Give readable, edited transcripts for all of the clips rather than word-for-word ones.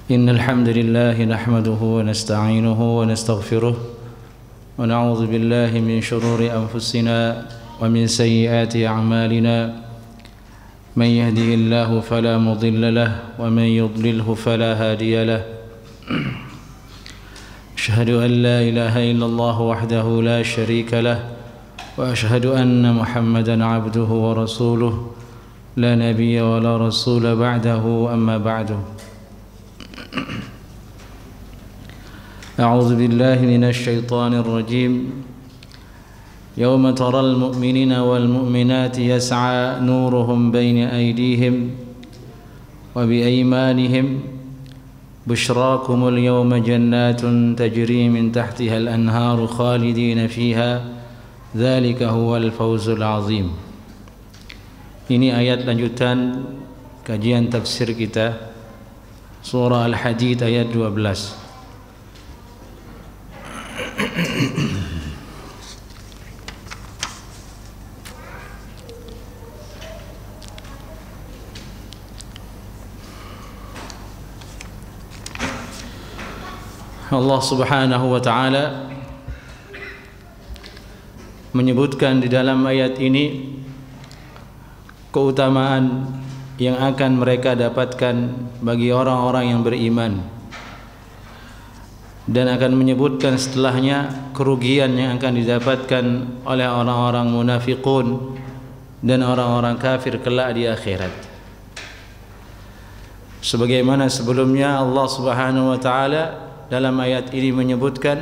إن الحمد لله نحمده ونستعينه ونستغفره ونعوذ بالله من شرور أنفسنا ومن سيئات أعمالنا من يهده الله فلا مضل له ومن يضلله فلا هادي له أشهد أن لا إله إلا الله وحده لا شريك له وأشهد أن محمدا عبده ورسوله لا نبي ولا رسول بعده أما بعد أعوذ بالله من الشيطان الرجيم يوم ترى المؤمنين والمؤمنات يسعى نورهم بين أيديهم وبأيمانهم بشراكم اليوم جنات تجري من تحتها الأنهار خالدين فيها ذلك هو الفوز العظيم. Ini ayat lanjutan kajian tafsir kita surah Al-Hadid ayat 12. Allah Subhanahu wa taala menyebutkan di dalam ayat ini keutamaan yang akan mereka dapatkan bagi orang-orang yang beriman, dan akan menyebutkan setelahnya kerugian yang akan didapatkan oleh orang-orang munafiqun dan orang-orang kafir kelak di akhirat. Sebagaimana sebelumnya Allah Subhanahu wa taala dalam ayat ini menyebutkan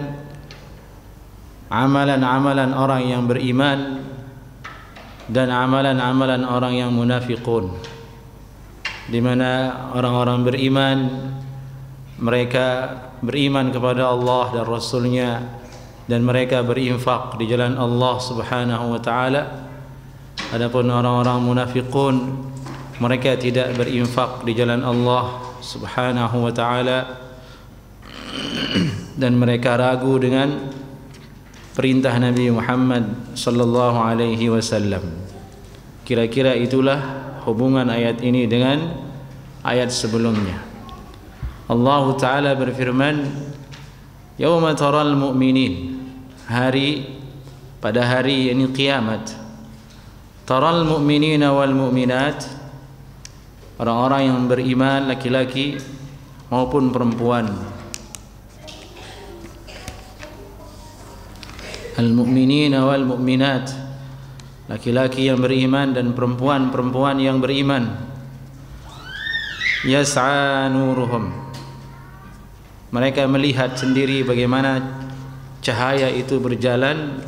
amalan-amalan orang yang beriman dan amalan-amalan orang yang munafiqun, di mana orang-orang beriman mereka beriman kepada Allah dan Rasulnya dan mereka berinfak di jalan Allah Subhanahu wa taala. Adapun orang-orang munafiqun mereka tidak berinfak di jalan Allah Subhanahu wa taala dan mereka ragu dengan perintah Nabi Muhammad sallallahu alaihi wasallam. Kira-kira itulah hubungan ayat ini dengan ayat sebelumnya. Allah Ta'ala berfirman, Yawma taral mu'minin, pada hari ini kiamat, taral mu'minina wal mu'minat, orang-orang yang beriman laki-laki maupun perempuan, al-mu'minina wal mu'minat, laki-laki yang beriman dan perempuan-perempuan yang beriman, yas'a nuruhum, mereka melihat sendiri bagaimana cahaya itu berjalan,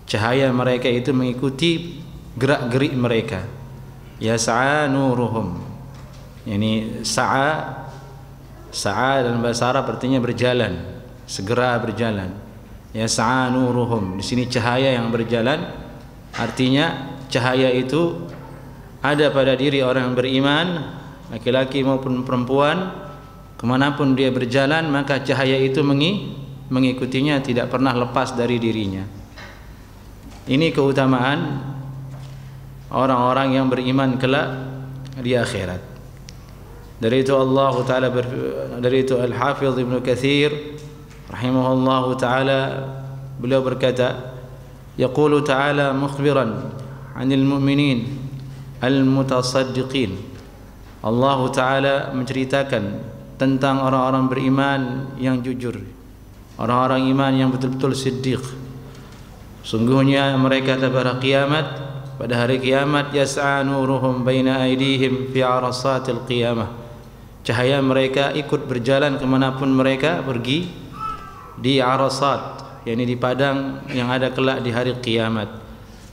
cahaya mereka itu mengikuti gerak-gerik mereka. Yas'a nuruhum, yani sa'a dalam bahasa Arab artinya berjalan, segera berjalan. Yas'a nuruhum, di sini cahaya yang berjalan, artinya cahaya itu ada pada diri orang yang beriman, laki-laki maupun perempuan. Kemanapun dia berjalan maka cahaya itu mengikutinya, tidak pernah lepas dari dirinya. Ini keutamaan orang-orang yang beriman kelak di akhirat. Dari itu Allah Ta'ala dari itu Al-Hafidh Ibn Katsir rahimahullah ta'ala beliau berkata, yaqulu ta'ala mukhbiran 'anil mu'minin al-mutasaddiqin, Allah Ta'ala menceritakan tentang orang-orang beriman yang jujur, orang-orang iman yang betul-betul siddiq. Sungguhnya mereka pada hari kiamat yas'a nuruhum baina aydihim fi arasatil qiyamah, cahaya mereka ikut berjalan kemanapun mereka pergi di arasat, yakni di padang yang ada kelak di hari kiamat,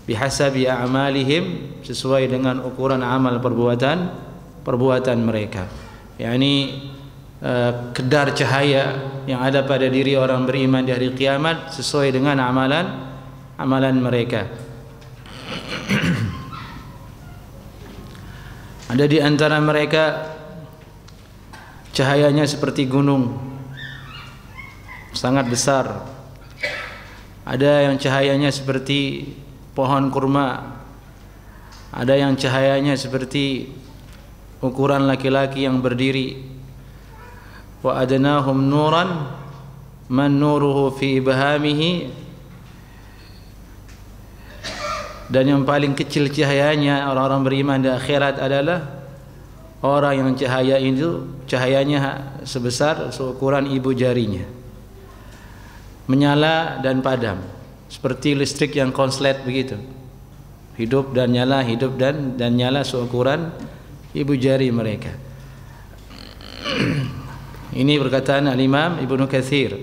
bihasabi a'malihim, sesuai dengan ukuran amal perbuatan mereka, yakni kedar cahaya yang ada pada diri orang beriman di hari kiamat sesuai dengan amalan mereka. Ada di antara mereka cahayanya seperti gunung, sangat besar. Ada yang cahayanya seperti pohon kurma, ada yang cahayanya seperti ukuran laki-laki yang berdiri, wa adnahum nuran man nuruhu fi ibhamihi, dan yang paling kecil cahayanya orang-orang beriman di akhirat adalah orang yang cahayanya sebesar seukuran ibu jarinya, menyala dan padam seperti listrik yang konslet begitu, hidup dan nyala, hidup dan nyala seukuran ibu jari mereka. Ini perkataan Al-Imam Ibnu Katsir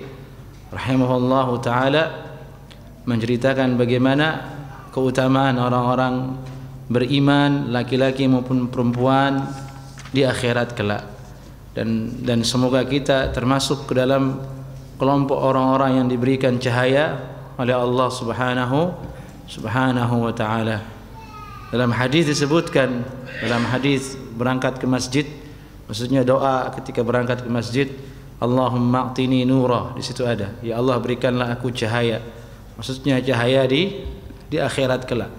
rahimahullahu taala menceritakan bagaimana keutamaan orang-orang beriman laki-laki maupun perempuan di akhirat kelak, dan semoga kita termasuk ke dalam kelompok orang-orang yang diberikan cahaya oleh Allah Subhanahu wa taala. Dalam hadis disebutkan, dalam hadis berangkat ke masjid, maksudnya doa ketika berangkat ke masjid, Allahumma a'tini nura, di situ ada, ya Allah berikanlah aku cahaya, maksudnya cahaya di akhirat kelak,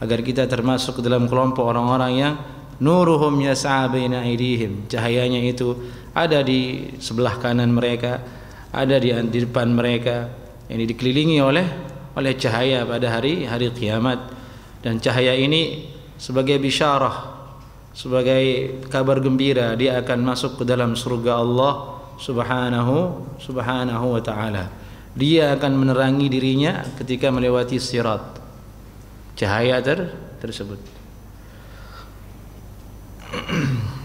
agar kita termasuk ke dalam kelompok orang-orang yang nuruhum yas'a baina aydihim, cahayanya itu ada di sebelah kanan mereka, ada di depan mereka, yang dikelilingi oleh cahaya pada hari kiamat. Dan cahaya ini sebagai bisyarah, sebagai kabar gembira, dia akan masuk ke dalam surga Allah Subhanahu wa taala. Dia akan menerangi dirinya ketika melewati sirat, cahaya tersebut.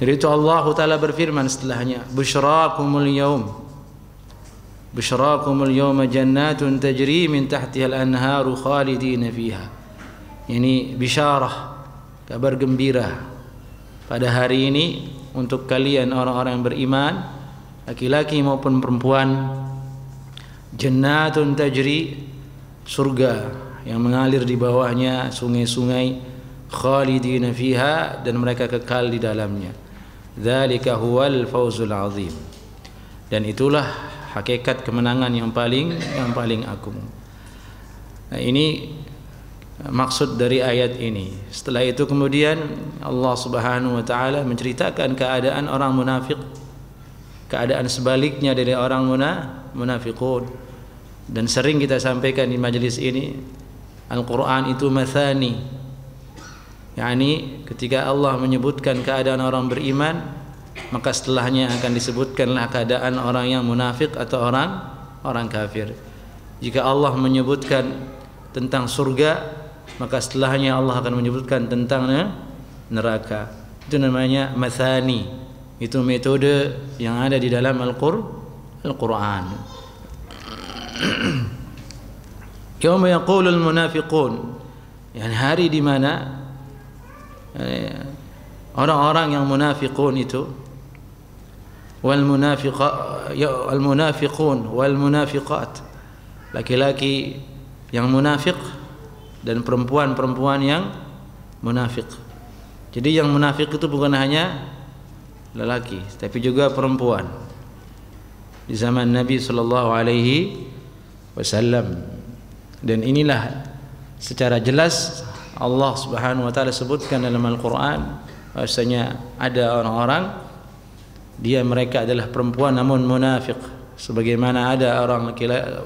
Jadi itu Allah Ta'ala berfirman setelahnya, Bushrakumul yawma jannatun tajri min tahtiha al-anharu khalidina fiha. Ini bisyarah, kabar gembira pada hari ini untuk kalian orang-orang yang beriman, laki-laki maupun perempuan. Jannatun tajri, surga yang mengalir di bawahnya sungai-sungai, khalidina fiha, dan mereka kekal di dalamnya. Dzalika huwal fawzul azim, dan itulah hakikat kemenangan yang paling agung. Nah, ini maksud dari ayat ini. Setelah itu kemudian Allah Subhanahu wa taala menceritakan keadaan orang munafik, keadaan sebaliknya dari orang munafiqun. Dan sering kita sampaikan di majelis ini, Al-Qur'an itu mathani, yakni ketika Allah menyebutkan keadaan orang beriman, maka setelahnya akan disebutkanlah keadaan orang yang munafik atau orang kafir. Jika Allah menyebutkan tentang surga, maka setelahnya Allah akan menyebutkan tentang neraka. Itu namanya mathani. Itu metode yang ada di dalam Al-Qur'an. Yauma yaqulul munafiqun, yani hari di mana orang-orang yang munafiqun itu, wal munafiqun wal munafiqat, laki-laki yang munafik dan perempuan-perempuan yang munafik. Jadi yang munafik itu bukan hanya lelaki, tapi juga perempuan. Di zaman Nabi sallallahu alaihi wasallam. Dan inilah secara jelas Allah Subhanahu wa taala sebutkan dalam Al-Qur'an bahwasanya ada orang-orang mereka adalah perempuan namun munafik. Sebagaimana ada orang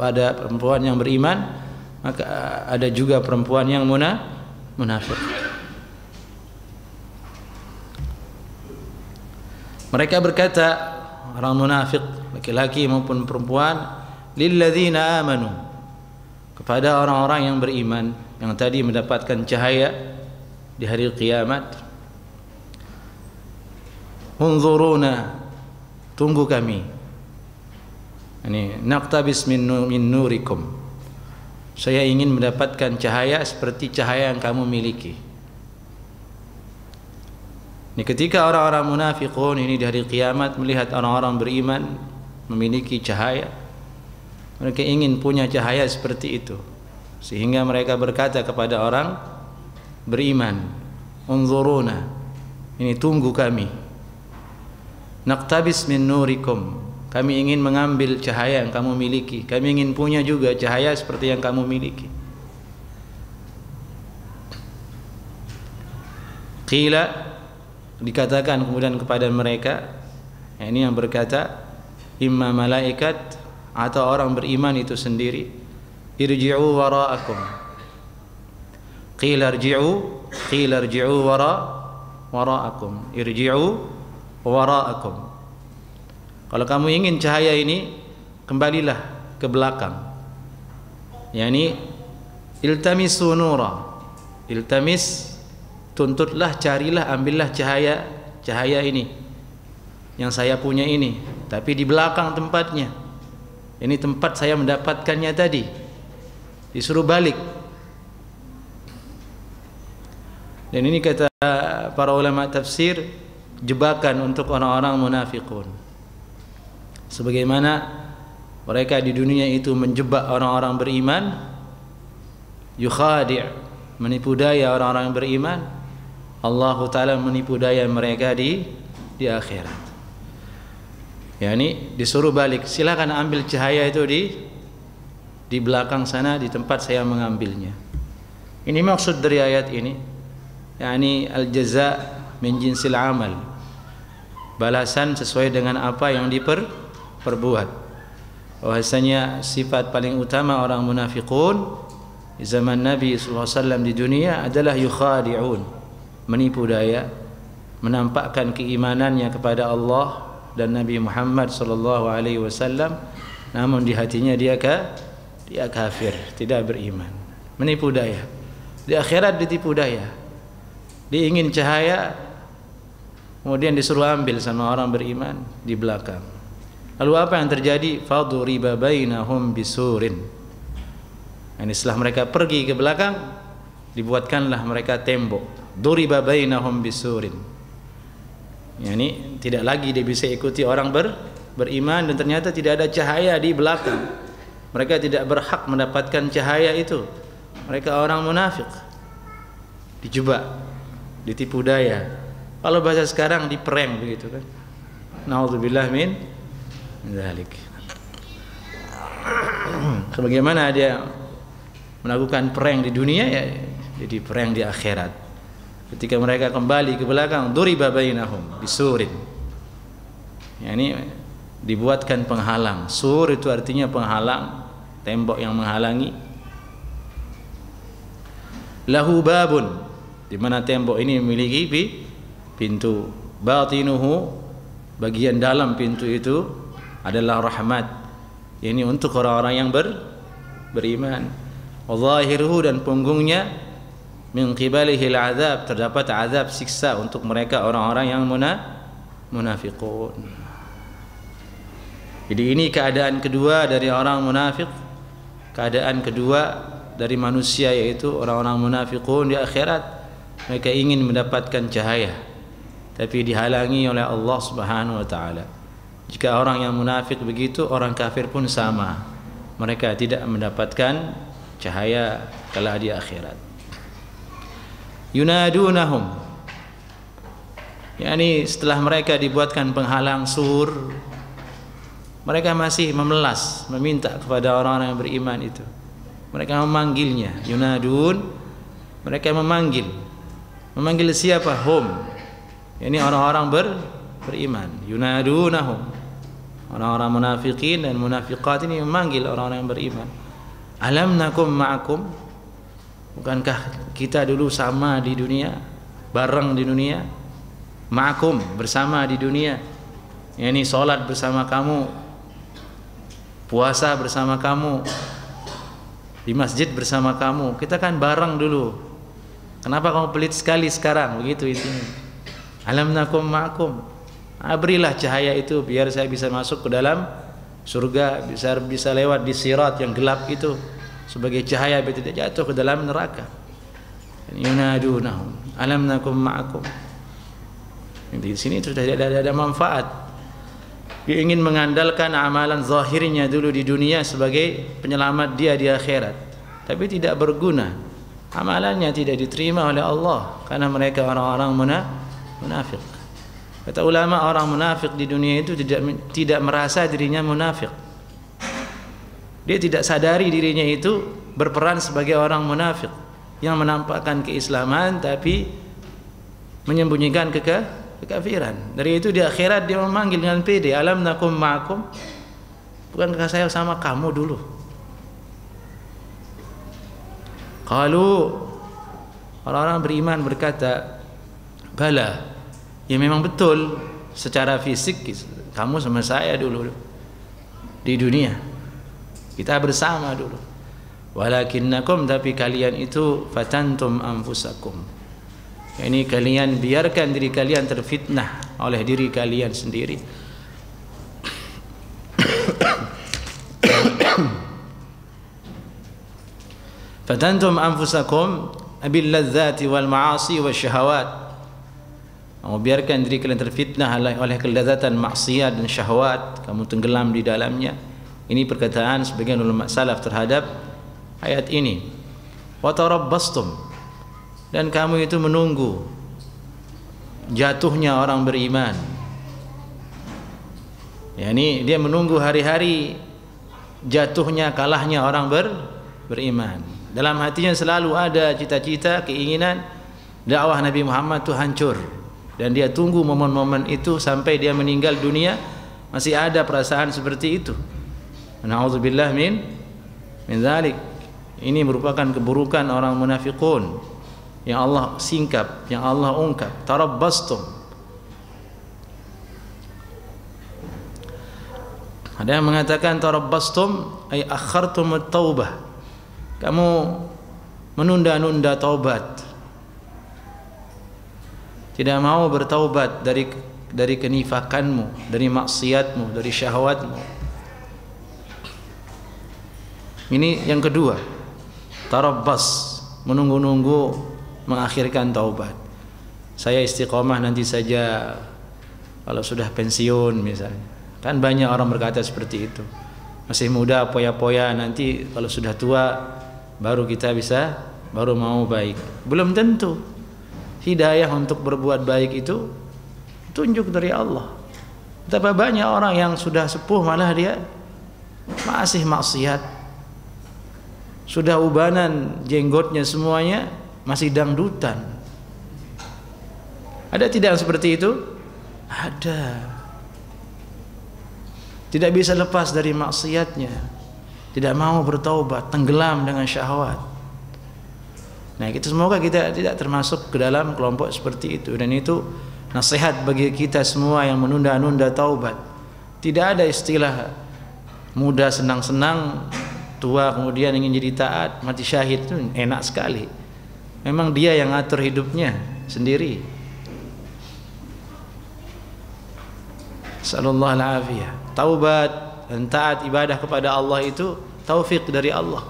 ada perempuan yang beriman, maka ada juga perempuan yang munafik. Mereka berkata, orang munafik laki-laki maupun perempuan, lilladzina amanu, kepada orang-orang yang beriman yang tadi mendapatkan cahaya di hari kiamat, unzuruna, tunggu kami, ini naqtabis min nurikum, saya ingin mendapatkan cahaya seperti cahaya yang kamu miliki. Ini ketika orang-orang munafiqun ini di hari kiamat melihat orang-orang beriman memiliki cahaya, mereka ingin punya cahaya seperti itu, sehingga mereka berkata kepada orang beriman, unzuruna, ini tunggu kami, naqtabis min nurikum, kami ingin mengambil cahaya yang kamu miliki, kami ingin punya juga cahaya seperti yang kamu miliki. Qila, dikatakan kemudian kepada mereka, ini yang berkata, imma malaikat atau orang beriman itu sendiri. Irji'u wara'akum. Qila irji'u wara'akum. Irji'u wara'akum. Kalau kamu ingin cahaya ini, kembalilah ke belakang. Yani iltamisu nura. Iltamis, tuntutlah, carilah, ambillah cahaya ini yang saya punya ini, tapi di belakang tempatnya. Ini tempat saya mendapatkannya tadi. Disuruh balik. Dan ini kata para ulama tafsir, jebakan untuk orang-orang munafiqun. Sebagaimana mereka di dunia itu menjebak orang-orang beriman, yukhadi', menipu daya orang-orang beriman, Allah Ta'ala menipu daya mereka di akhirat. Yani disuruh balik, silakan ambil cahaya itu di belakang sana, di tempat saya mengambilnya. Ini maksud dari ayat ini, yani al-jaza' min jinsil amal, balasan sesuai dengan apa yang diperbuat. Bahwasanya sifat paling utama orang munafiqun di zaman Nabi sallallahu alaihi wasallam di dunia adalah yukhadi'un, menipu daya, menampakkan keimanannya kepada Allah dan Nabi Muhammad sallallahu alaihi wasallam, namun di hatinya dia kafir, tidak beriman, menipu daya. Di akhirat ditipu daya. Dia ingin cahaya, kemudian disuruh ambil sama orang beriman di belakang. Lalu apa yang terjadi? Faduriba bainahum bisurin. Ini setelah mereka pergi ke belakang, dibuatkanlah mereka tembok. Duriba bainahum bisurin. Yani tidak lagi dia bisa ikuti orang beriman, dan ternyata tidak ada cahaya di belakang. Mereka tidak berhak mendapatkan cahaya itu. Mereka orang munafik, dijebak, ditipu daya. Kalau bahasa sekarang diprank begitu kan. Nauzubillah min dzalik. Sebagaimana dia melakukan prank di dunia, ya jadi prank di akhirat. Ketika mereka kembali ke belakang, duriba bainahum bisurin. Yani dibuatkan penghalang. Sur itu artinya penghalang, tembok yang menghalangi. Lahu babun, di mana tembok ini memiliki pintu. Batinuhu, bagian dalam pintu itu adalah rahmat. Ini untuk orang-orang yang beriman. Zahiruhu, dan punggungnya min qibalihil azab, terdapat azab, siksa untuk mereka orang-orang yang munafiqun. Jadi ini keadaan kedua dari orang munafik, keadaan kedua dari manusia, yaitu orang-orang munafiqun di akhirat. Mereka ingin mendapatkan cahaya, tapi dihalangi oleh Allah Subhanahu wa taala. Jika orang yang munafik begitu, orang kafir pun sama. Mereka tidak mendapatkan cahaya kala di akhirat. Yunadunahum, yakni setelah mereka dibuatkan penghalang sur, mereka masih memelas, meminta kepada orang-orang yang beriman itu. Mereka memanggilnya. Yunadun, mereka memanggil siapa? Hum, yakni orang-orang beriman. Yunadunahum, orang-orang munafikin dan munafiqat ini memanggil orang-orang yang beriman. Alam nakum ma'akum, bukankah kita dulu sama di dunia, bareng di dunia? Ma'akum, bersama di dunia. Yani salat bersama kamu, puasa bersama kamu, di masjid bersama kamu. Kita kan bareng dulu. Kenapa kamu pelit sekali sekarang? Begitu intinya. Alam nakum ma'akum. Berilah cahaya itu biar saya bisa masuk ke dalam surga, bisa lewat di sirat yang gelap itu sebagai cahaya biar tidak jatuh ke dalam neraka. Yunadunahum alam nakum ma'akum. Di sini sudah tidak ada manfaat. Dia ingin mengandalkan amalan zahirnya dulu di dunia sebagai penyelamat dia di akhirat, tapi tidak berguna. Amalannya tidak diterima oleh Allah karena mereka orang-orang munafik. Kata ulama, orang munafik di dunia itu tidak merasa dirinya munafik. Dia tidak sadari dirinya itu berperan sebagai orang munafik yang menampakkan keislaman tapi menyembunyikan kekafiran. Dari itu di akhirat dia memanggil dengan pede, alam nakum ma'akum, bukankah saya sama kamu dulu? Kalau orang-orang beriman berkata, bala, ya memang betul secara fisik kamu sama saya dulu di dunia, kita bersama dulu. Walakinnakum, tapi kalian itu fatantum anfusakum, ini kalian biarkan diri kalian terfitnah oleh diri kalian sendiri. Fatantum anfusakum bil ladzati wal ma'asi wasyahawat, biarkan diri kalian terfitnah oleh kelezatan maksiat dan syahwat, kamu tenggelam di dalamnya. Ini perkataan sebagian ulama salaf terhadap ayat ini. Wa tarabbastum, dan kamu itu menunggu jatuhnya orang beriman. Yani dia menunggu hari-hari jatuhnya, kalahnya orang beriman. Dalam hatinya selalu ada cita-cita, keinginan dakwah Nabi Muhammad itu hancur, dan dia tunggu momen-momen itu sampai dia meninggal dunia masih ada perasaan seperti itu. Na'udzubillah min dzalik. Ini merupakan keburukan orang munafiqun yang Allah singkap, yang Allah ungkap. Tarabbastum, ada yang mengatakan tarabbastum ay akhartum at-taubah, kamu menunda-nunda taubat, tidak mau bertaubat dari kenifakanmu, dari maksiatmu, dari syahwatmu. Ini yang kedua, tarabbas, menunggu-nunggu mengakhirkan taubat. Saya istiqomah nanti saja kalau sudah pensiun misalnya. Kan banyak orang berkata seperti itu. Masih muda poya-poya, nanti kalau sudah tua baru kita bisa, baru mau baik. Belum tentu. Hidayah untuk berbuat baik itu tunjuk dari Allah. Betapa banyak orang yang sudah sepuh malah dia masih maksiat. Sudah ubanan jenggotnya semuanya, masih dangdutan. Ada tidak seperti itu? Ada. Tidak bisa lepas dari maksiatnya, tidak mau bertaubat, tenggelam dengan syahwat. Nah, kita semoga kita tidak termasuk ke dalam kelompok seperti itu. Dan itu nasihat bagi kita semua yang menunda-nunda taubat. Tidak ada istilah muda senang-senang, tua kemudian ingin jadi taat, mati syahid. Itu enak sekali. Memang dia yang ngatur hidupnya sendiri. Sallallahu alaihi. Taubat dan taat ibadah kepada Allah itu taufik dari Allah.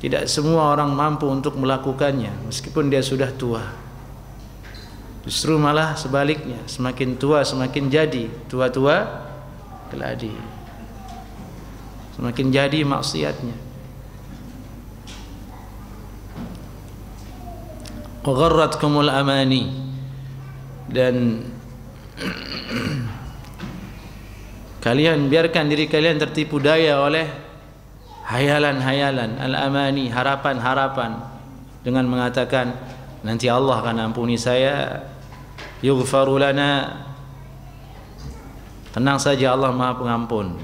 Tidak semua orang mampu untuk melakukannya meskipun dia sudah tua. Justru malah sebaliknya, semakin tua semakin jadi, tua-tua keladi. Semakin jadi maksiatnya. Wa gharratkumul amani, dan kalian biarkan diri kalian tertipu daya oleh hayalan-hayalan, al-amani, harapan-harapan, dengan mengatakan nanti Allah akan ampuni saya, yughfaru lana, tenang saja Allah Maha Pengampun.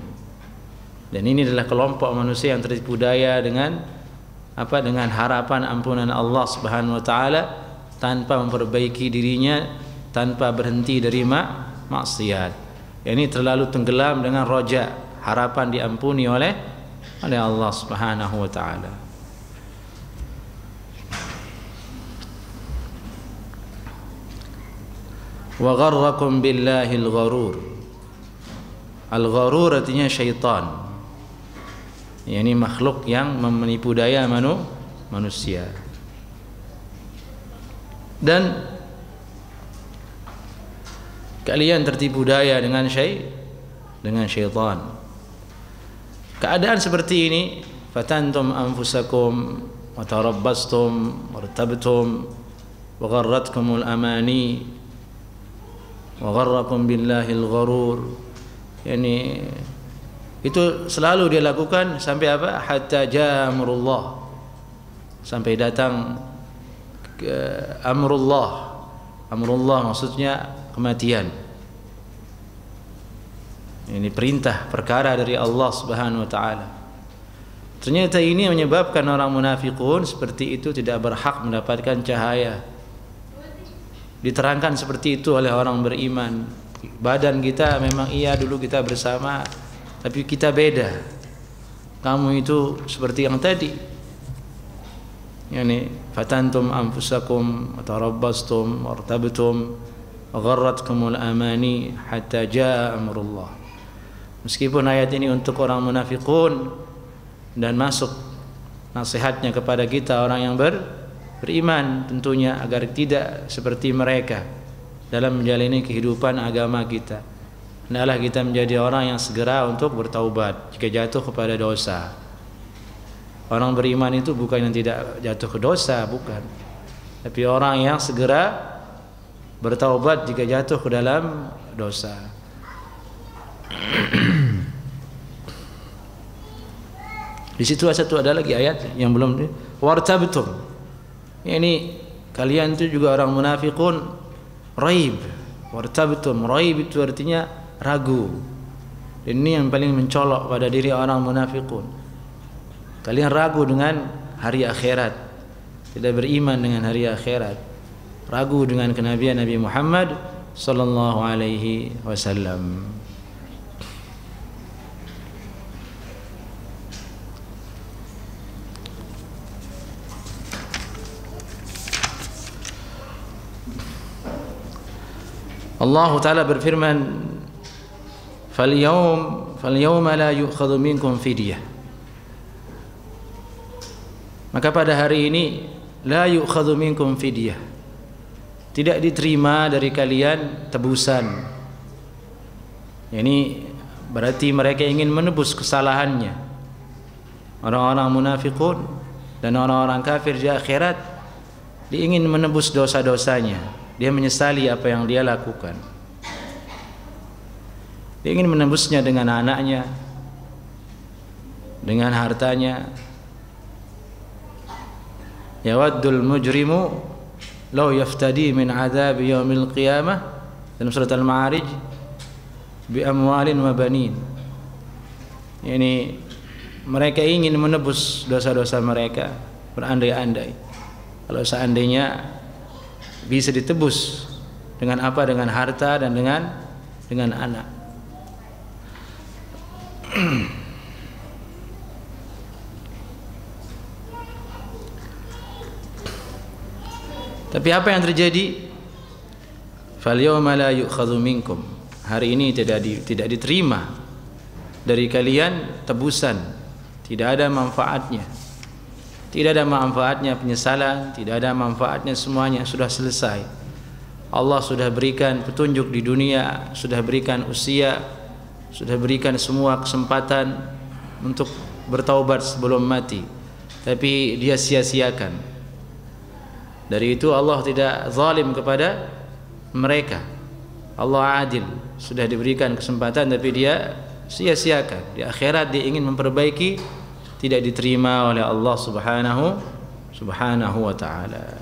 Dan ini adalah kelompok manusia yang tertipu daya dengan apa? Dengan harapan ampunan Allah Subhanahu wa taala tanpa memperbaiki dirinya, tanpa berhenti dari maksiat. Ini terlalu tenggelam dengan roja, harapan diampuni oleh Allah Subhanahu wa taala. Wa gharrakum billahi al-gharur. Al-gharur artinya syaitan. Ini makhluk yang menipu daya manusia. Dan kalian tertipu daya dengan syaitan. Keadaan seperti ini, fatantum anfusakum wa tarabbastum wartabtum wa gharratkumul amani wa gharrakum billahi al-gharur. Yani itu selalu dia lakukan sampai apa? Hatta jaa amrullah, sampai datang amrullah, Amrullah maksudnya kematian. Ini perintah, perkara dari Allah Subhanahu wa taala. Ternyata ini menyebabkan orang munafikun seperti itu tidak berhak mendapatkan cahaya. Diterangkan seperti itu oleh orang beriman. Badan kita memang iya dulu kita bersama, tapi kita beda. Kamu itu seperti yang tadi. Yani fatantum anfusakum wa tarabbastum wartabtum wa gharratkumul amani hatta jaa amrullah. Meskipun ayat ini untuk orang munafikun dan masuk nasihatnya kepada kita orang yang beriman tentunya agar tidak seperti mereka dalam menjalani kehidupan agama kita. Hendaklah kita menjadi orang yang segera untuk bertaubat jika jatuh kepada dosa. Orang beriman itu bukan yang tidak jatuh ke dosa, bukan. Tapi orang yang segera bertaubat jika jatuh ke dalam dosa. Di situ ada lagi ayat yang belum wartabtum. Ini kalian itu juga orang munafikun raib. Wartabtum, raib itu artinya ragu. Dan ini yang paling mencolok pada diri orang munafikun. Kalian ragu dengan hari akhirat, tidak beriman dengan hari akhirat, ragu dengan kenabian Nabi Muhammad sallallahu alaihi wasallam. Allah Ta'ala berfirman, "Falyawma la yu'khadhu minkum fidyah." Maka pada hari ini la yu'khadhu minkum fidyah, tidak diterima dari kalian tebusan. Ini berarti mereka ingin menebus kesalahannya. Orang-orang munafikun dan orang-orang kafir di akhirat, dia ingin menebus dosa-dosanya. Dia menyesali apa yang dia lakukan. Dia ingin menembusnya dengan anaknya, dengan hartanya. Yawaddul mujrimu law yaftadi min adab yaumil qiyamah, dalam surat Al-Ma'arij, bi amwalin wa banin. Ini mereka ingin menebus dosa-dosa mereka, berandai-andai kalau seandainya bisa ditebus dengan apa? Dengan harta dan dengan anak. Tapi apa yang terjadi? Falyawma la yu'khadhu minkum. Hari ini tidak diterima dari kalian tebusan. Tidak ada manfaatnya. Tidak ada manfaatnya penyesalan, tidak ada manfaatnya, semuanya sudah selesai. Allah sudah berikan petunjuk di dunia, sudah berikan usia, sudah berikan semua kesempatan untuk bertaubat sebelum mati. Tapi dia sia-siakan. Dari itu Allah tidak zalim kepada mereka. Allah adil, sudah diberikan kesempatan tapi dia sia-siakan. Di akhirat dia ingin memperbaiki, tidak diterima oleh Allah subhanahu wa ta'ala.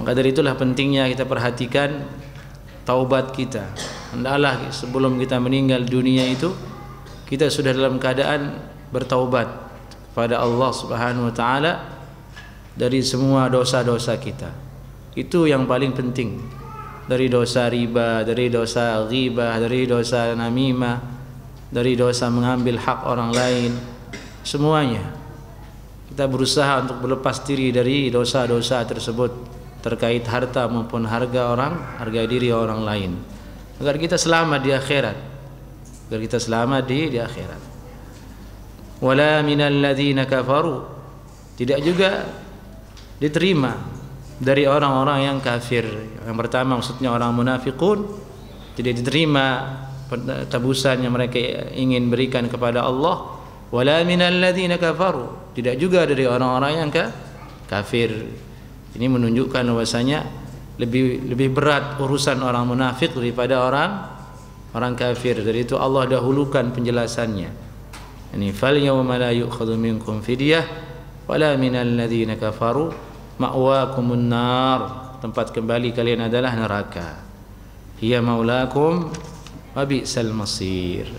Maka dari itulah pentingnya kita perhatikan taubat kita. Hendaklah sebelum kita meninggal dunia itu kita sudah dalam keadaan bertaubat kepada Allah subhanahu wa ta'ala dari semua dosa-dosa kita. Itu yang paling penting. Dari dosa riba, dari dosa ghibah, dari dosa namimah, dari dosa mengambil hak orang lain, semuanya kita berusaha untuk berlepas diri dari dosa-dosa tersebut terkait harta maupun harga diri orang lain, agar kita selamat di akhirat, di akhirat. Wala minal ladzina kafaru, tidak juga diterima dari orang-orang yang kafir. Yang pertama maksudnya orang munafikun, tidak diterima tebusan yang mereka ingin berikan kepada Allah. Wala minal ladzina kafaru, tidak juga dari orang-orang yang kafir. Ini menunjukkan bahwasanya lebih berat urusan orang munafik daripada orang kafir. Dari itu Allah dahulukan penjelasannya. Ini fal yawma la yu'khadhu minkum fidyah wala minal ladzina kafaru ma'wakumun nar. tempat kembali kalian adalah neraka. Hiya maulakum wa bi'sal masir.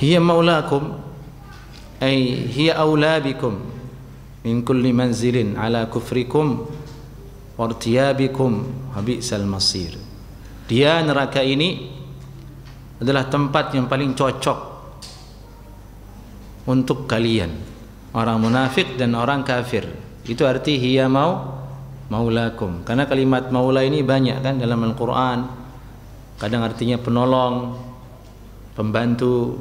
Hiya maulakum ay hiya aula bikum min kulli manzilin ala kufrikum wartiyabikum wa bi'sal masir. Dia, neraka ini adalah tempat yang paling cocok untuk kalian, orang munafik dan orang kafir. Itu arti hiya maulakum. Karena kalimat maula ini banyak kan dalam Al-Qur'an. Kadang artinya penolong, pembantu.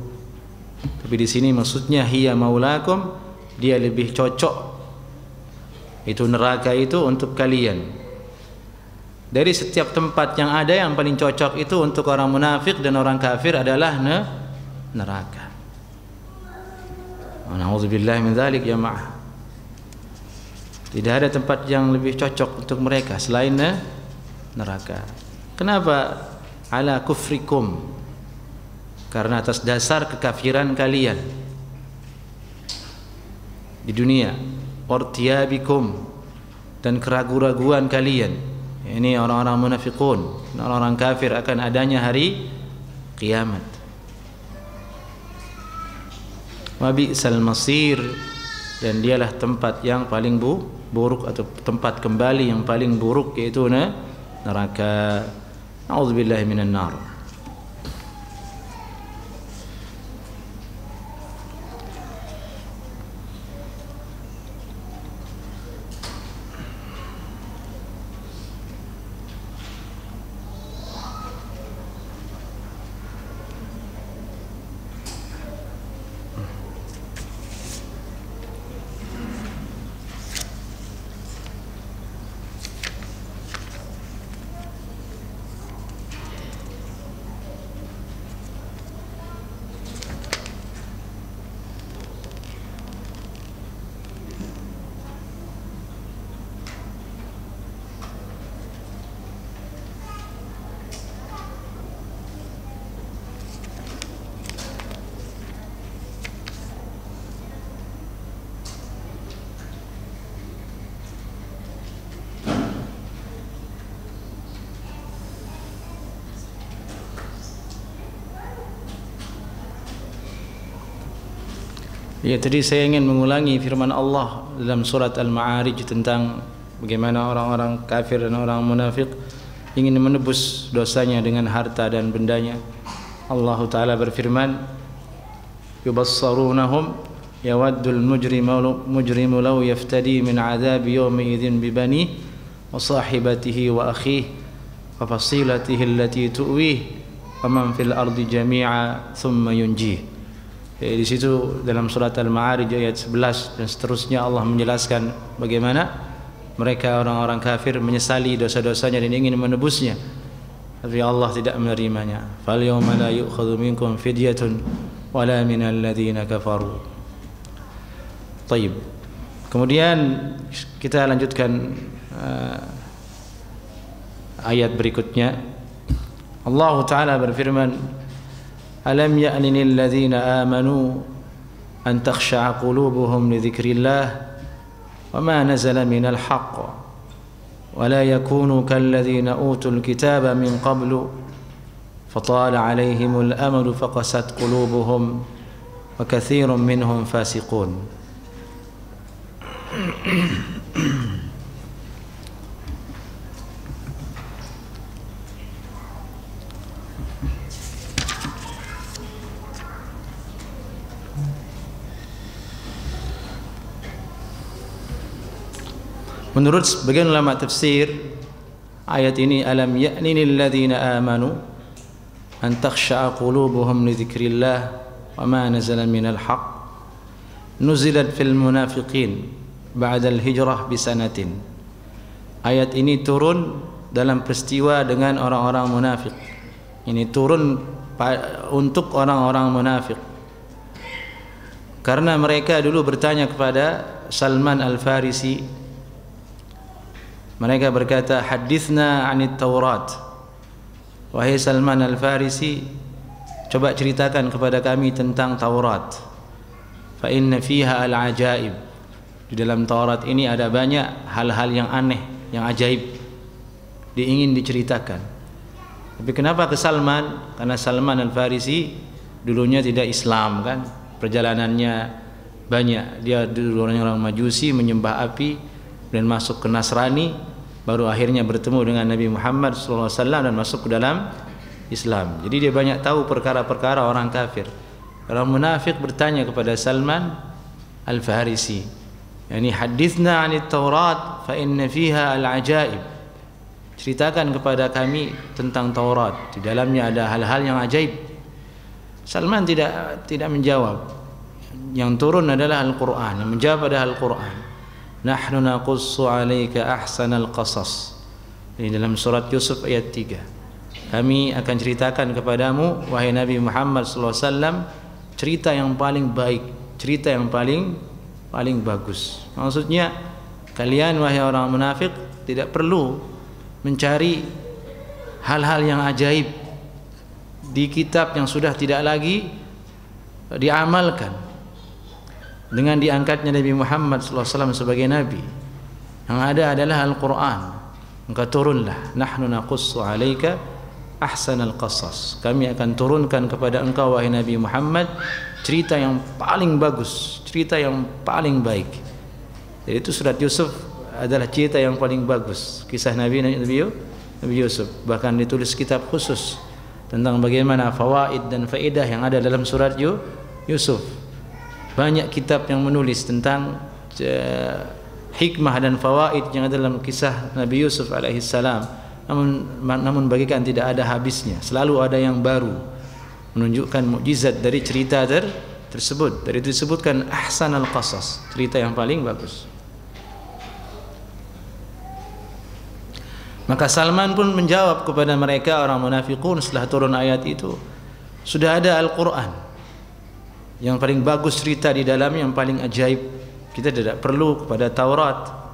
Tapi di sini maksudnya hiya maulakum, dia lebih cocok. Itu neraka itu untuk kalian. Dari setiap tempat yang ada, yang paling cocok itu untuk orang munafik dan orang kafir adalah neraka. Na'udzubillah min dzalik ya ma'ah. Tidak ada tempat yang lebih cocok untuk mereka selain neraka. Kenapa? Ala kufrikum. Karena atas dasar kekafiran kalian di dunia, ortiyabikum, dan keraguan-raguan kalian. Ini orang-orang munafikun, orang-orang kafir akan adanya hari kiamat. Wa bi'sal masir, dan dialah tempat yang paling buruk atau tempat kembali yang paling buruk, yaitu neraka. A'udzubillahi minan nar. Ya, tadi saya ingin mengulangi firman Allah dalam surat Al-Ma'arij tentang bagaimana orang-orang kafir dan orang munafik ingin menebus dosanya dengan harta dan bendanya. Allah Ta'ala berfirman, yubassarunahum yawaddul mujrimu law yaftadi min adzabi yawmi idzin bibani wa sahibatihi wa akhihi wa fasilatihi allati tu'wih wa man fil ardi jami'a thumma yunjih. Di situ dalam surat Al-Ma'arij ayat 11 dan seterusnya Allah menjelaskan bagaimana mereka orang-orang kafir menyesali dosa-dosanya dan ingin menebusnya, tapi Allah tidak menerimanya. Fal yawma la yu'khadhu minkum fidyatun wala minal ladzina kafaru. Baik. Kemudian kita lanjutkan ayat berikutnya. Allah Ta'ala berfirman, ألم يأن للذين آمنوا أن تخشع قلوبهم لذكر الله وما نزل من الحق ولا يكونوا كالذين أوتوا الكتاب من قبل فطال عليهم الأمل فقست قلوبهم وكثير منهم فاسقون. Menurut sebagian ulama tafsir, ayat ini alam ya'ni lil ladzina amanu an takhsha'a qulubuhum li dzikrillah wa ma nazala minal haqq nuzilat fil munafiqin ba'da al hijrah bi sanatin. Ayat ini turun dalam peristiwa dengan orang-orang munafik. Ini turun untuk orang-orang munafik karena mereka dulu bertanya kepada Salman Al-Farisi. Mereka berkata, hadithna anit Taurat, wahai Salman Al-Farisi, coba ceritakan kepada kami tentang Taurat. Fa inna fiha al-ajaib. Di dalam Taurat ini ada banyak hal-hal yang aneh, yang ajaib, ingin diceritakan. Tapi kenapa ke Salman? Karena Salman Al-Farisi dulunya tidak Islam kan, perjalanannya banyak. Dia dulu orang Majusi, menyembah api, dan masuk ke Nasrani, baru akhirnya bertemu dengan Nabi Muhammad SAW dan masuk ke dalam Islam. Jadi dia banyak tahu perkara-perkara orang kafir. Orang munafik bertanya kepada Salman Al-Farisi, yani hadithna 'anit Taurat fa inna fiha al-ajaib. Ceritakan kepada kami tentang Taurat, di dalamnya ada hal-hal yang ajaib. Salman tidak menjawab. Yang turun adalah Al-Qur'an, yang menjawab adalah Al-Qur'an. Nahnu naqussu 'alaika ahsanal qasas. Ini dalam surat Yusuf ayat 3. Kami akan ceritakan kepadamu wahai Nabi Muhammad SAW cerita yang paling baik, cerita yang paling bagus. Maksudnya kalian wahai orang munafik tidak perlu mencari hal-hal yang ajaib di kitab yang sudah tidak lagi diamalkan. Dengan diangkatnya Nabi Muhammad SAW sebagai Nabi, yang ada adalah Al-Quran. Maka turunlah, nahnu naqussu 'alaika ahsanal qasas. Kami akan turunkan kepada engkau wahai Nabi Muhammad cerita yang paling bagus, cerita yang paling baik. Jadi itu surat Yusuf adalah cerita yang paling bagus, kisah Nabi Yusuf. Bahkan ditulis kitab khusus tentang bagaimana fawaid dan faedah yang ada dalam surat Yusuf. Banyak kitab yang menulis tentang hikmah dan fawaid yang ada dalam kisah Nabi Yusuf alaihissalam. Namun bagikan tidak ada habisnya. Selalu ada yang baru, menunjukkan mukjizat dari cerita tersebut. Dari itu disebutkan ahsanal qasas, cerita yang paling bagus. Maka Salman pun menjawab kepada mereka orang munafikun setelah turun ayat itu, sudah ada Al-Quran yang paling bagus cerita di dalamnya, yang paling ajaib. Kita tidak perlu kepada Taurat.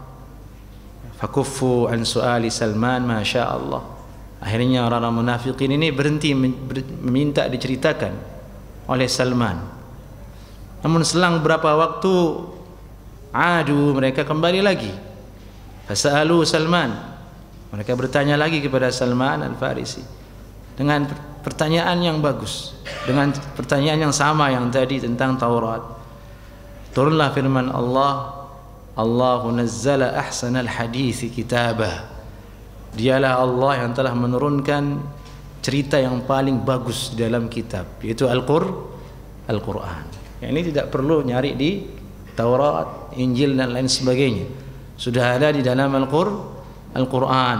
Fakuffu an su'ali Salman masya Allah. Akhirnya orang-orang munafikin ini berhenti meminta diceritakan oleh Salman. Namun selang beberapa waktu mereka kembali lagi. Fasa'alu Salman. Mereka bertanya lagi kepada Salman Al-Farisi dengan pertanyaan yang bagus, dengan pertanyaan yang sama yang tadi tentang Taurat. Turunlah firman Allah, Allahu nazzala ahsanal hadithi kitabah. Dialah Allah yang telah menurunkan cerita yang paling bagus di dalam kitab, yaitu Al-Quran. Ini tidak perlu nyari di Taurat, Injil dan lain sebagainya. Sudah ada di dalam Al-Quran.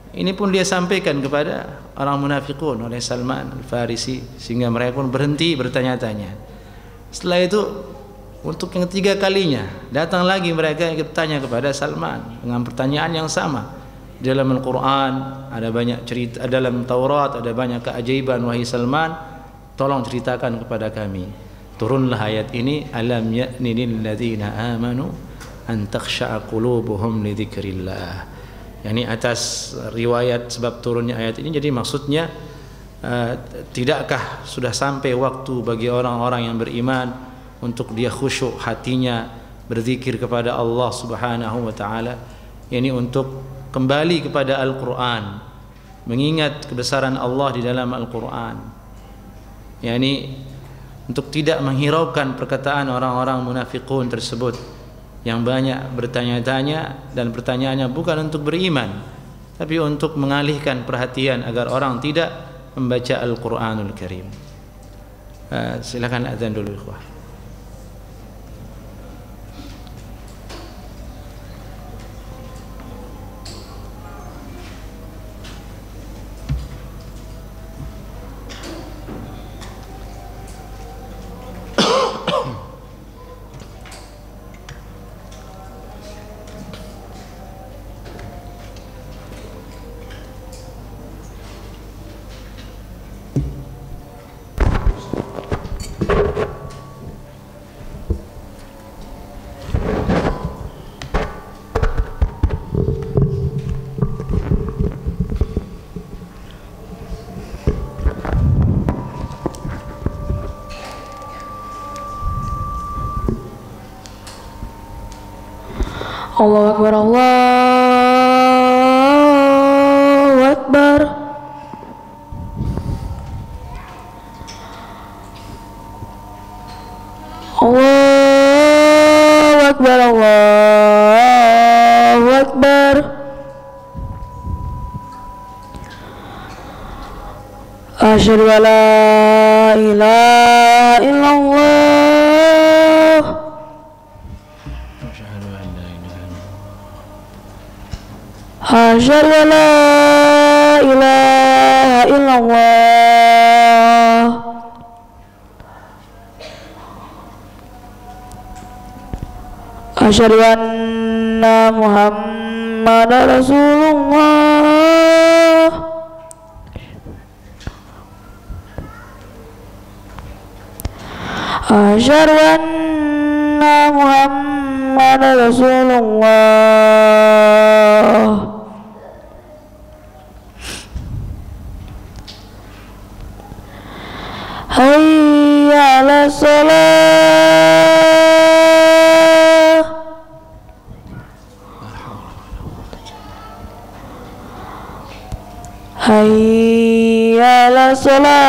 Ini pun dia sampaikan kepada orang munafikun oleh Salman Al-Farisi, sehingga mereka pun berhenti bertanya-tanya. Setelah itu untuk yang ketiga kalinya datang lagi mereka yang bertanya kepada Salman dengan pertanyaan yang sama. Di dalam Al-Quran ada banyak cerita, dalam Taurat ada banyak keajaiban, wahai Salman, tolong ceritakan kepada kami. Turunlah ayat ini, alam ya'ni lil ladzina amanu an takhsha'a qulubuhum li dzikrillah. Yani atas riwayat sebab turunnya ayat ini, jadi maksudnya tidakkah sudah sampai waktu bagi orang-orang yang beriman untuk dia khusyuk hatinya berzikir kepada Allah Subhanahu wa taala, yani untuk kembali kepada Al-Quran, mengingat kebesaran Allah di dalam Al-Quran, yani untuk tidak menghiraukan perkataan orang-orang munafikun tersebut yang banyak bertanya-tanya, dan pertanyaannya bukan untuk beriman tapi untuk mengalihkan perhatian agar orang tidak membaca Al-Quranul Karim. Silakan azan dulu ikhwah. Allahu Akbar, Allahu Akbar. Allahu Akbar, Allahu Akbar. Asyhadu an la ilaha illallah. Asyhadu an la ilaha illallah. Asyhadu anna Muhammadar Rasulullah. Asyhadu anna Muhammadar Rasulullah. Hayya 'alas shalah. Hayya 'alas shalah.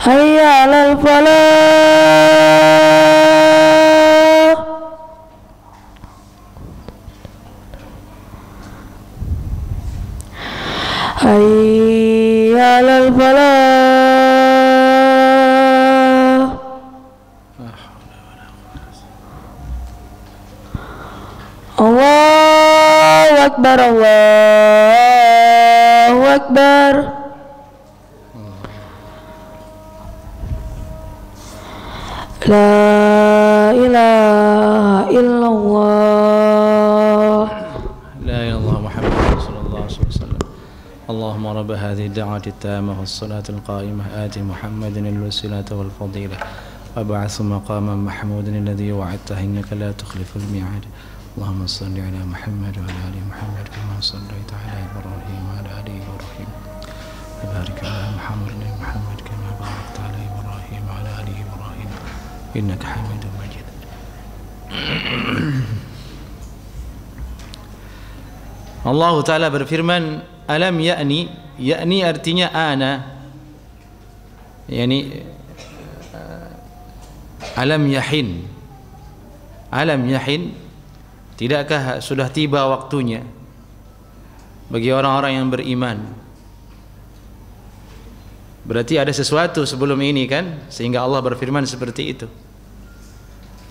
Hayya 'alal falah. Hayya 'alal falah. Allahu Akbar, Allahu Akbar. La ilaha illallah. لا إله إلا الله محمد رسول الله صلى الله عليه وسلم. اللهم رب هذه الدعوة التامة والصلاة القائمة آت محمد الوسيلة والفضيلة وابعث مقاما محمودا الذي وعدته إنك لا تخلف الميعاد. اللهم صل على محمد وعلى آل محمد كما صليت على إبراهيم وعلى آل إبراهيم وبارك على محمد كما باركت على إبراهيم وعلى آل إبراهيم إنك حميد مجيد. Allah Ta'ala berfirman, alam yakni artinya ana, yakni alam yahin, tidakkah sudah tiba waktunya bagi orang-orang yang beriman. Berarti ada sesuatu sebelum ini kan, sehingga Allah berfirman seperti itu.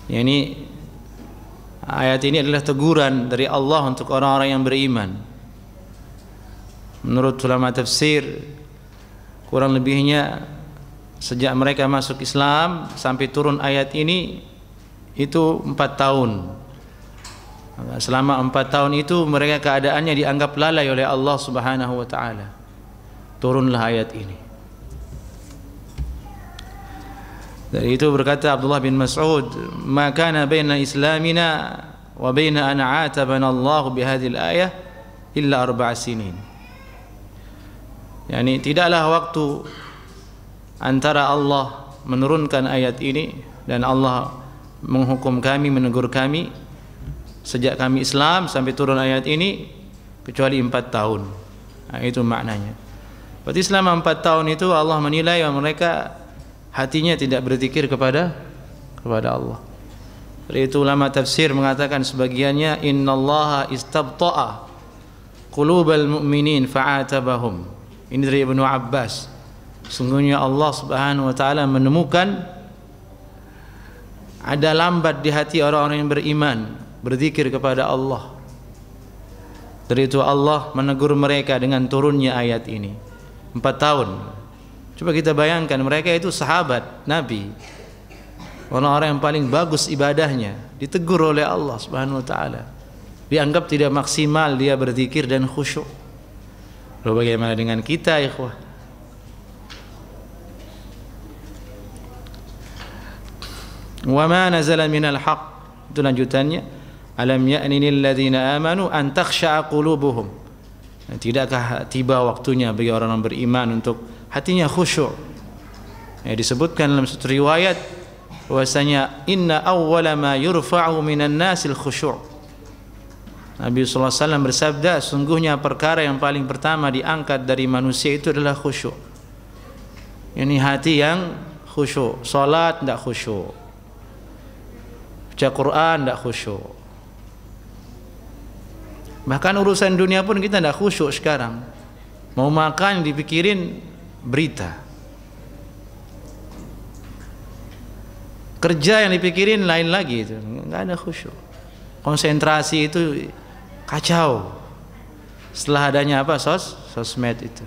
Yakni ayat ini adalah teguran dari Allah untuk orang-orang yang beriman. Menurut ulama tafsir, kurang lebihnya sejak mereka masuk Islam sampai turun ayat ini itu 4 tahun. Selama 4 tahun itu mereka keadaannya dianggap lalai oleh Allah Subhanahu wa taala. Turunlah ayat ini. Dari itu berkata Abdullah bin Mas'ud, "Ma kana baina islamina wa baina an 'atabana Allah bihadhihi al-ayah illa 4 sinin." Yani tidaklah waktu antara Allah menurunkan ayat ini dan Allah menghukum kami, menegur kami sejak kami Islam sampai turun ayat ini kecuali 4 tahun. Nah, itu maknanya. Berarti selama 4 tahun itu Allah menilai bahwa mereka hatinya tidak berzikir kepada Allah. Dari itu ulama tafsir mengatakan sebagiannya, innallaha istabta'a qulubal mu'minin fa'atabahum. Ini dari Ibnu Abbas. Sungguhnya Allah Subhanahu wa taala menemukan ada lambat di hati orang-orang yang beriman berzikir kepada Allah. Dari itu Allah menegur mereka dengan turunnya ayat ini. 4 tahun. Coba kita bayangkan, mereka itu sahabat Nabi, orang-orang yang paling bagus ibadahnya, ditegur oleh Allah Subhanahu wa taala. Dianggap tidak maksimal dia berzikir dan khusyuk. Lalu bagaimana dengan kita, ikhwah? Wa ma nazala minal haqq. Itu lanjutannya. Alam ya'ni lil ladzina amanu an takhsha'a qulubuhum. Tidakkah tiba waktunya bagi orang yang beriman untuk hatinya khusyuk. Disebutkan dalam satu riwayat bahwasanya inna awwala ma yurfa'u minan nasil khusyuk. Nabi sallallahu alaihi wasallam bersabda, sungguhnya perkara yang paling pertama diangkat dari manusia itu adalah khusyuk. Ini hati yang khusyuk. Salat tidak khusyuk, baca Quran tidak khusyuk. Bahkan urusan dunia pun kita tidak khusyuk sekarang. Mau makan dipikirin berita, kerja yang dipikirin lain lagi, itu nggak ada khusyuk. Konsentrasi itu kacau setelah adanya apa, sosmed itu.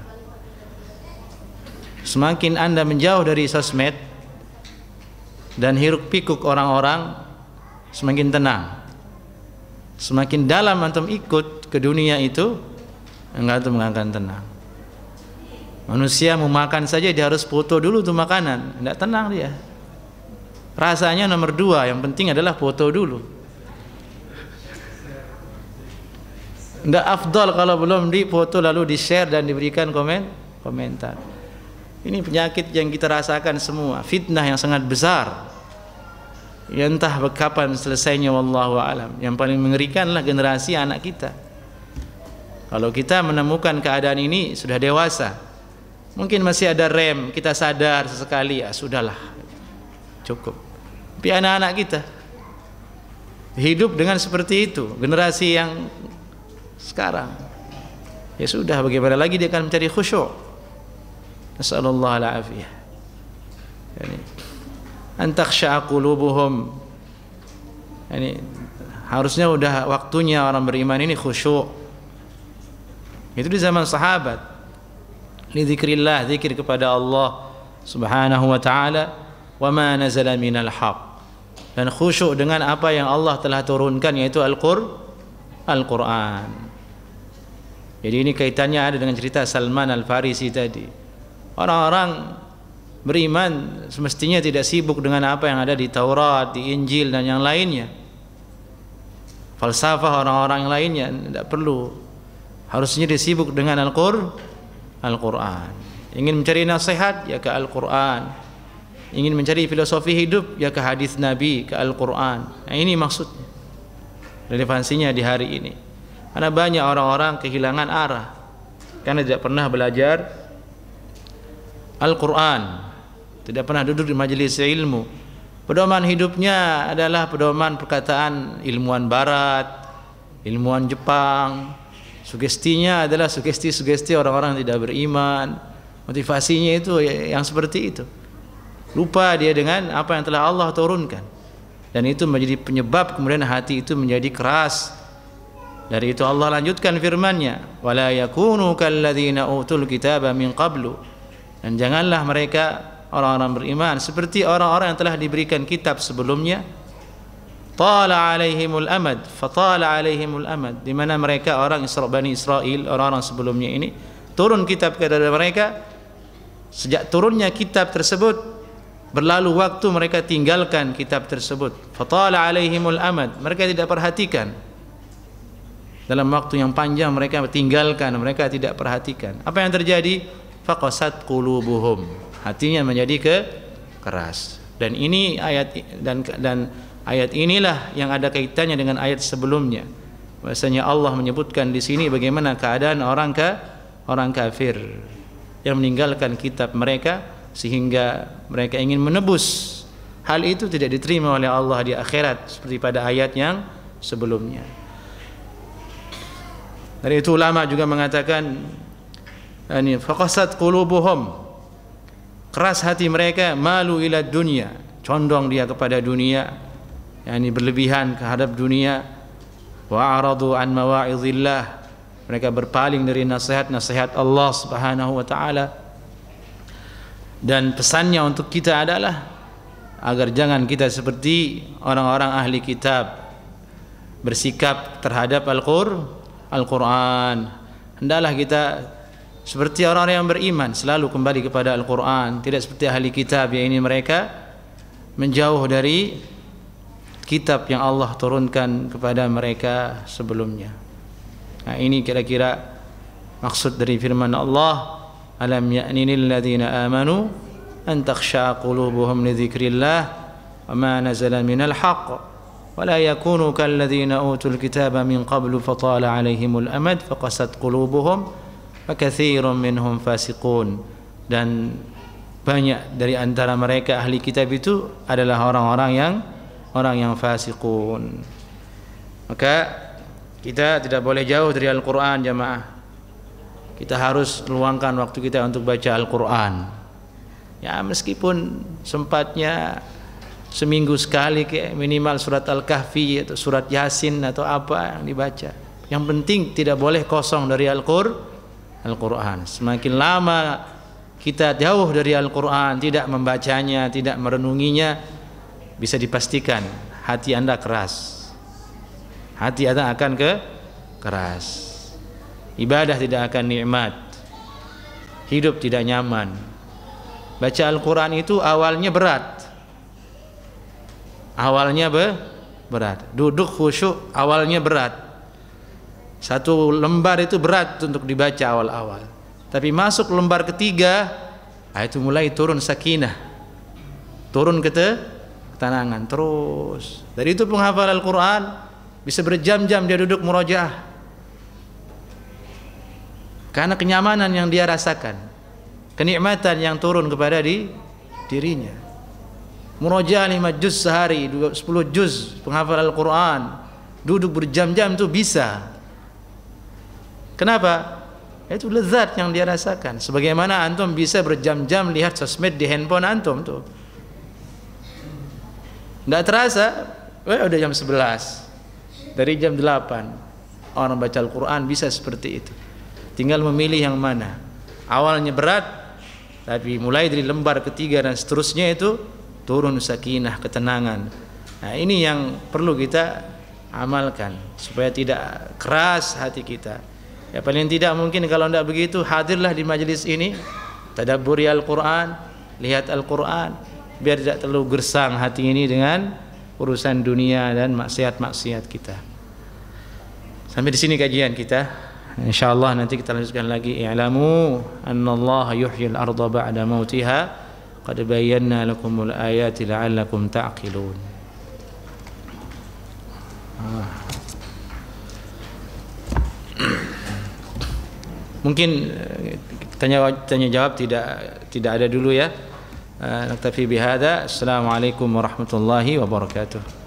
Semakin Anda menjauh dari sosmed dan hiruk pikuk orang-orang, semakin tenang. Semakin dalam antum ikut ke dunia itu, enggak, antum akan tenang. Manusia mau makan saja dia harus foto dulu tuh makanan, enggak tenang dia. Rasanya nomor 2, yang penting adalah foto dulu. Enggak afdal kalau belum dipoto lalu di-share dan diberikan komentar. Ini penyakit yang kita rasakan semua, fitnah yang sangat besar. Ya entah kapan selesainya, wallahu alam. Yang paling mengerikanlah generasi anak kita. Kalau kita menemukan keadaan ini sudah dewasa, mungkin masih ada rem, kita sadar sesekali, ya sudahlah, cukup. Tapi anak-anak kita hidup dengan seperti itu, generasi yang sekarang, ya sudah, bagaimana lagi dia akan mencari khusyuk? Nasallallahu al-afiyah. Antakhsha'a qulubuhum. Ini harusnya udah waktunya orang beriman ini khusyuk. Itu di zaman sahabat. Li dzikrillah, zikir kepada Allah Subhanahu wa taala, wa ma nazala minal haq. Dan khusyuk dengan apa yang Allah telah turunkan, yaitu Al-Qur'an. Jadi ini kaitannya ada dengan cerita Salman Al-Farisi tadi. Orang-orang beriman semestinya tidak sibuk dengan apa yang ada di Taurat, di Injil dan yang lainnya. Falsafah orang-orang yang lainnya tidak perlu. Harusnya dia sibuk dengan Al-Qur'an. Ingin mencari nasihat, ya ke Al-Qur'an. Ingin mencari filosofi hidup, ya ke hadis Nabi, ke Al-Qur'an. Nah, ini maksudnya, relevansinya di hari ini. Karena banyak orang-orang kehilangan arah karena tidak pernah belajar Al-Qur'an, tidak pernah duduk di majelis ilmu. Pedoman hidupnya adalah pedoman perkataan ilmuwan barat, ilmuwan Jepang. Sugestinya adalah sugesti-sugesti orang-orang yang tidak beriman. Motivasinya itu yang seperti itu. Lupa dia dengan apa yang telah Allah turunkan. Dan itu menjadi penyebab kemudian hati itu menjadi keras. Dari itu Allah lanjutkan firman-Nya, "Wala yakunu kalladzina utul kitaba min qablu." Dan janganlah mereka orang-orang beriman seperti orang-orang yang telah diberikan kitab sebelumnya. Tala alaihimul amad, fatala alaihimul amad, di mana mereka orang Bani Israel, orang-orang sebelumnya ini turun kitab kepada mereka. Sejak turunnya kitab tersebut berlalu waktu, mereka tinggalkan kitab tersebut. Fatala alaihimul amad, mereka tidak perhatikan. Dalam waktu yang panjang mereka tinggalkan, mereka tidak perhatikan. Apa yang terjadi? Faqasat qulubuhum, hatinya menjadi keras. Dan ini ayat dan ayat inilah yang ada kaitannya dengan ayat sebelumnya. Bahwasanya Allah menyebutkan di sini bagaimana keadaan orang kafir yang meninggalkan kitab mereka sehingga mereka ingin menebus. Hal itu tidak diterima oleh Allah di akhirat seperti pada ayat yang sebelumnya. Dari itu ulama juga mengatakan, ini faqasat qulubuhum, keras hati mereka, malu ila dunya, condong dia kepada dunia, yakni berlebihan terhadap dunia. Wa aradu an mawa'izillah, mereka berpaling dari nasihat-nasihat Allah Subhanahu wa taala. Dan pesannya untuk kita adalah agar jangan kita seperti orang-orang ahli kitab, bersikap terhadap Al-Qur'an. Hendaklah kita seperti orang-orang yang beriman, selalu kembali kepada Al-Qur'an, tidak seperti ahli kitab yang ini mereka menjauh dari kitab yang Allah turunkan kepada mereka sebelumnya. Nah, ini kira-kira maksud dari firman Allah, alam ya'ni lil ladzina amanu an takhsha'a qulubuhum li dzikrillah wa ma nazala minal haqq wa la yakunu kal ladzina utul kitaba min qablu fatala 'alaihimul amad faqasat qulubuhum wa katsirun minhum fasiqun. Dan banyak dari antara mereka ahli kitab itu adalah orang yang fasiqun. Maka kita tidak boleh jauh dari Al-Quran, jamaah. Kita harus luangkan waktu kita untuk baca Al-Quran. Ya, meskipun sempatnya seminggu sekali, kayak minimal surat Al-Kahfi atau surat Yasin atau apa yang dibaca. Yang penting tidak boleh kosong dari Al-Quran. Semakin lama kita jauh dari Al-Quran, tidak membacanya, tidak merenunginya, bisa dipastikan hati Anda keras. Hati Anda akan keras. Ibadah tidak akan nikmat. Hidup tidak nyaman. Baca Al-Quran itu awalnya berat. Awalnya berat. Duduk khusyuk awalnya berat. Satu lembar itu berat untuk dibaca awal-awal. Tapi masuk lembar ketiga, itu mulai turun sakinah, turun ketenangan terus. Dari itu penghafal Al-Quran bisa berjam-jam dia duduk murojaah, karena kenyamanan yang dia rasakan, kenikmatan yang turun kepada dirinya. Murojaah 5 juz sehari, 10 juz penghafal Al-Quran, duduk berjam-jam itu bisa. Kenapa? Itu lezat yang dia rasakan. Sebagaimana antum bisa berjam-jam lihat sosmed di handphone antum tuh. Enggak terasa, udah jam 11. Dari jam 8 orang baca Al-Quran bisa seperti itu. Tinggal memilih yang mana. Awalnya berat, tapi mulai dari lembar ketiga dan seterusnya itu turun sakinah, ketenangan. Nah, ini yang perlu kita amalkan supaya tidak keras hati kita. Ya, paling tidak mungkin kalau tidak begitu, hadirlah di majelis ini, tadabburi Al-Quran, lihat Al-Quran, biar tidak terlalu gersang hati ini dengan urusan dunia dan maksiat-maksiat kita. Sampai di sini kajian kita. Insyaallah nanti kita lanjutkan lagi. I'lamu annallaha yuhyil arda ba'da mautiha qad bayyana lakumul ayati la'allakum ta'qilun. Mungkin tanya jawab tidak ada dulu ya. Naktafi bihadza. Assalamualaikum warahmatullahi wabarakatuh.